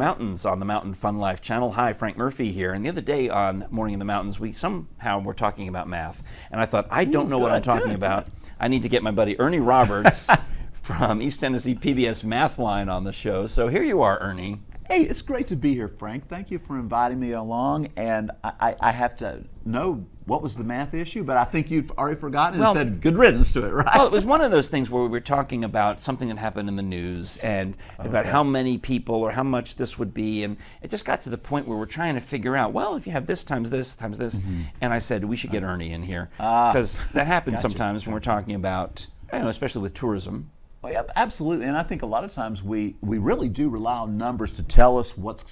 Mountains on the Mountain Fun Life channel. Hi, Frank Murphy here. And the other day on Morning in the Mountains, we somehow were talking about math. And I thought, I don't know what I'm talking about. I need to get my buddy Ernie Roberts from East Tennessee PBS Math Line on the show. So here you are, Ernie. Hey, it's great to be here, Frank. Thank you for inviting me along. And I have to know what was the math issue, but I think you've already forgotten and said good riddance to it, right? Well, it was one of those things where we were talking about something that happened in the news and about how many people or how much this would be. And it just got to the point where we're trying to figure out, well, if you have this times this times this. And I said, we should get Ernie in here. Because that happens sometimes when we're talking about, especially with tourism. Well, yeah, absolutely, and I think a lot of times we really do rely on numbers to tell us what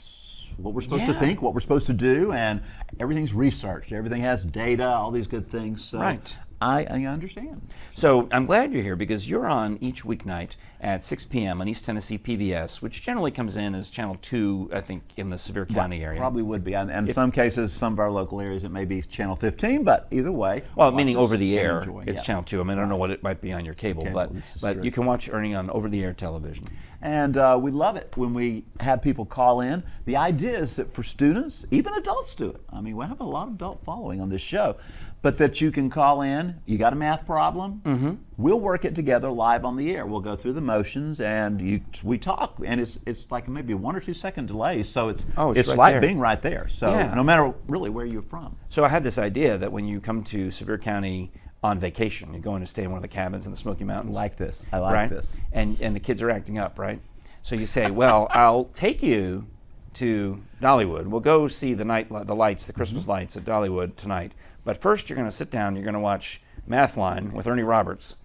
we're supposed to think, what we're supposed to do, and everything's researched. Everything has data, all these good things. So right. I understand. So I'm glad you're here because you're on each weeknight at 6 p.m. on East Tennessee PBS, which generally comes in as Channel 2, I think, in the Sevier County area. Probably would be. And in some cases, some of our local areas, it may be Channel 15, but either way. Well, meaning over the air, it's Channel 2. I mean, I don't know what it might be on your cable, but you can watch Ernie on over-the-air television. And we love it when we have people call in. The idea is that for students, even adults do it. I mean, we have a lot of adult following on this show. But that you can call in, you got a math problem, we'll work it together live on the air. We'll go through the motions and we talk, and it's like maybe a 1 or 2 second delay, so it's right like there. being right there. So no matter really where you're from. So I had this idea that when you come to Sevier County on vacation, you're going to stay in one of the cabins in the Smoky Mountains. I like this. I like this. And the kids are acting up, right? So you say, well, I'll take you to Dollywood. We'll go see the lights, the Christmas lights at Dollywood tonight. But first, you're going to sit down. You're going to watch Math Line with Ernie Roberts,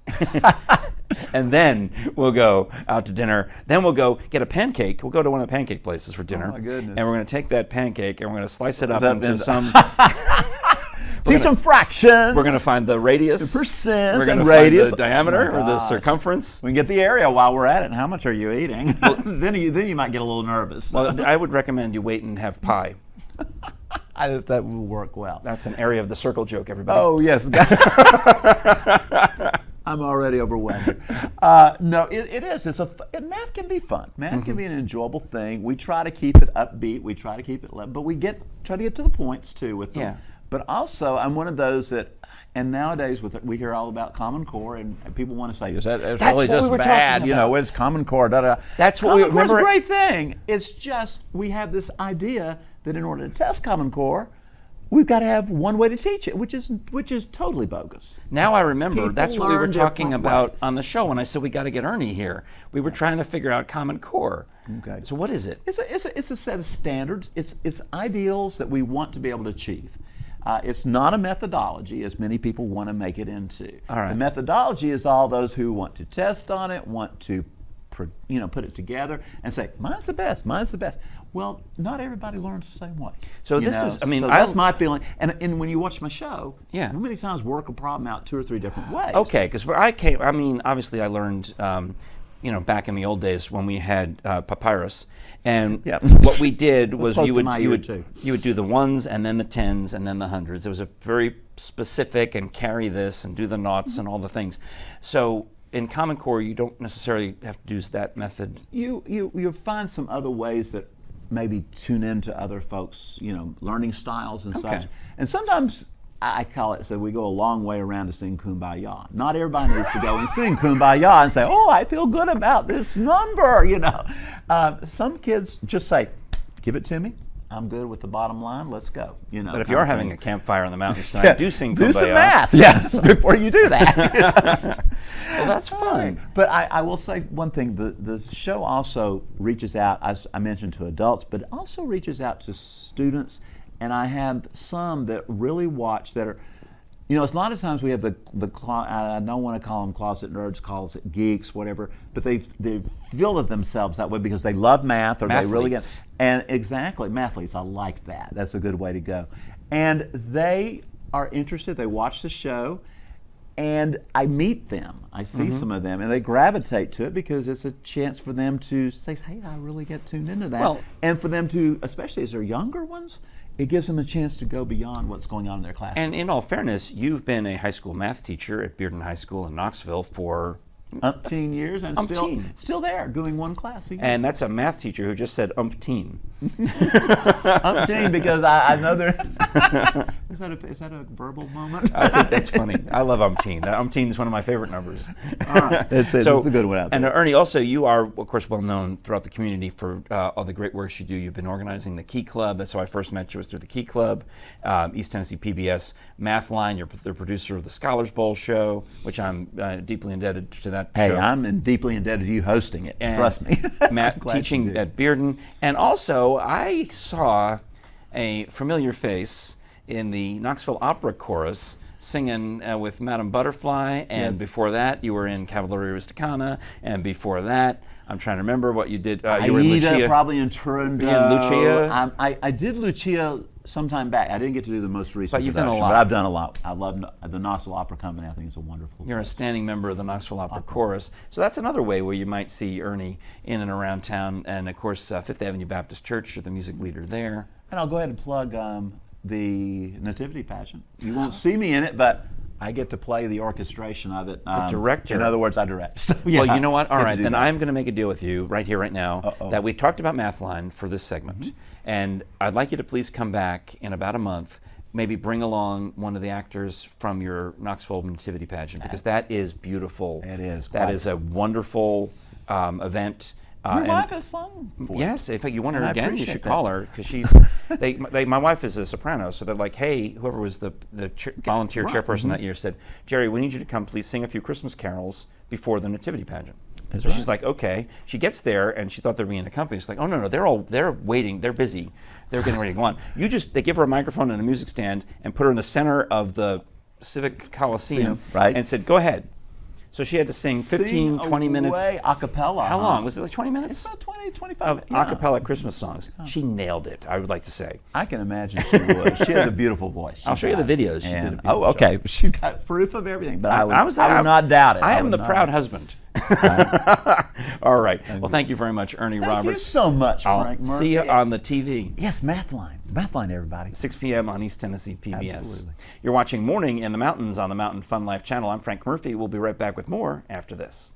and then we'll go out to dinner. Then we'll go get a pancake. We'll go to one of the pancake places for dinner. Oh my goodness! And we're going to take that pancake and we're going to slice it up into some. See some fractions. We're going to find the radius, the percent, we're going to find the diameter or the circumference. We can get the area while we're at it. And how much are you eating? Well, then you might get a little nervous. Well, I would recommend you wait and have pie. That will work well. That's an area of the circle joke, everybody. Oh, yes. I'm already overwhelmed. No, it is. Math can be fun. Math can be an enjoyable thing. We try to keep it upbeat. We try to keep it but we try to get to the points, too, with them. Yeah. But also, I'm one of those that, and nowadays we hear all about Common Core, and people want to say, that's really just bad, where's Common Core, da-da. That's what we remember. Common Core's a great thing. It's just, we have this idea that in order to test Common Core, we've got to have one way to teach it, which is totally bogus. Now I remember, People that's what we were talking about ways. on the show when I said we got to get Ernie here. We were trying to figure out Common Core. Okay. So what is it? It's a set of standards. It's ideals that we want to be able to achieve. It's not a methodology, as many people want to make it into. All right. The methodology is all those who want to test on it, want to put it together, and say, mine's the best, mine's the best. Well, not everybody learns the same way. So that's my feeling. And when you watch my show, yeah, many times work a problem out 2 or 3 different ways. Okay, because where I came, obviously I learned, back in the old days when we had papyrus, and what we did was you would do the ones and then the tens and then the hundreds. It was a very specific and carry this and do the noughts and all the things. So in Common Core, you don't necessarily have to use that method. You find some other ways that maybe tune into other folks, learning styles and such. And sometimes I call it, so we go a long way around to sing Kumbaya. Not everybody needs to go and sing Kumbaya and say, oh, I feel good about this number, Some kids just say, give it to me. I'm good with the bottom line. Let's go. But if you're having a campfire on the mountains tonight, do sing Kumbaya. Do some math, yes, before you do that. Well, that's fun. But I will say one thing. The show also reaches out, as I mentioned, to adults, but it also reaches out to students. And I have some that really watch that are, a lot of times we have I don't want to call them closet nerds, call it geeks, whatever, but they feel of themselves that way because they love math or they really get. And exactly, mathletes, I like that. That's a good way to go. And they are interested, they watch the show, and I meet them. I see some of them, and they gravitate to it because it's a chance for them to say, hey, I really get tuned into that. And for them to, especially as they're younger ones, it gives them a chance to go beyond what's going on in their classroom. And in all fairness, you've been a high school math teacher at Bearden High School in Knoxville for umpteen years and Umpteen. still there doing one class. And that's a math teacher who just said umpteen. Umpteen, because I know there. Is that a verbal moment? I think that's funny. I love umpteen. Umpteen is one of my favorite numbers. All right, it's a good one out there. And Ernie, also, you are, of course, well known throughout the community for all the great works you do. You've been organizing the Key Club. That's how I first met you, was through the Key Club. East Tennessee PBS Math Line. You're the producer of the Scholars Bowl show, which I'm deeply indebted to that show. Hey, I'm deeply indebted to you hosting it. And trust me. Matt teaching at Bearden. And also, I saw a familiar face in the Knoxville Opera Chorus singing with Madame Butterfly, and before that you were in Cavalleria Rusticana, and before that, I'm trying to remember what you did. You were in Lucia. Probably in Turandot. In Lucia. I did Lucia some time back. I didn't get to do the most recent But you've production, done a lot. but I've done a lot. I love the Knoxville Opera Company. I think it's a wonderful. You're a standing member of the Knoxville Opera Chorus. So that's another way where you might see Ernie in and around town. And of course, Fifth Avenue Baptist Church, you're the music leader there. And I'll go ahead and plug the Nativity Pageant. You won't see me in it, but I get to play the orchestration of it. The director. In other words, I direct. So, yeah, well, you know what? All right, then that. I'm going to make a deal with you right here, right now, that we talked about Math Line for this segment. And I'd like you to please come back in about a month, maybe bring along one of the actors from your Knoxville Nativity Pageant, because that is beautiful. It is. That is a wonderful event. Your wife has sung. Yes, in fact, you want her And I again, you appreciate should that. call her, because she's. My wife is a soprano, so they're like, hey, whoever was the volunteer chairperson that year said, Jerry, we need you to come, please sing a few Christmas carols before the Nativity Pageant. So she's like, okay. She gets there, and she thought they were being accompanied. She's like, oh no, they're waiting, they're busy, they're getting ready to go on. They give her a microphone and a music stand and put her in the center of the Civic Coliseum, and said, go ahead. So she had to sing 15, 20 minutes. A cappella. How long? Was it like 20 minutes? It's about 20, 25 Of minutes. a cappella Christmas songs. She nailed it, I would like to say. I can imagine she would. She has a beautiful voice. I'll show you the videos. She did a And, beautiful okay. She's got proof of everything, but I would I not doubt it. I am would the not. proud husband. All right. Well, thank you very much, Ernie Roberts. Thank you so much, Frank I'll Murphy. see you on the TV. Yes, Math Line. Math Line, everybody. 6 p.m. on East Tennessee PBS. Absolutely. You're watching Morning in the Mountains on the Mountain Fun Life channel. I'm Frank Murphy. We'll be right back with more after this.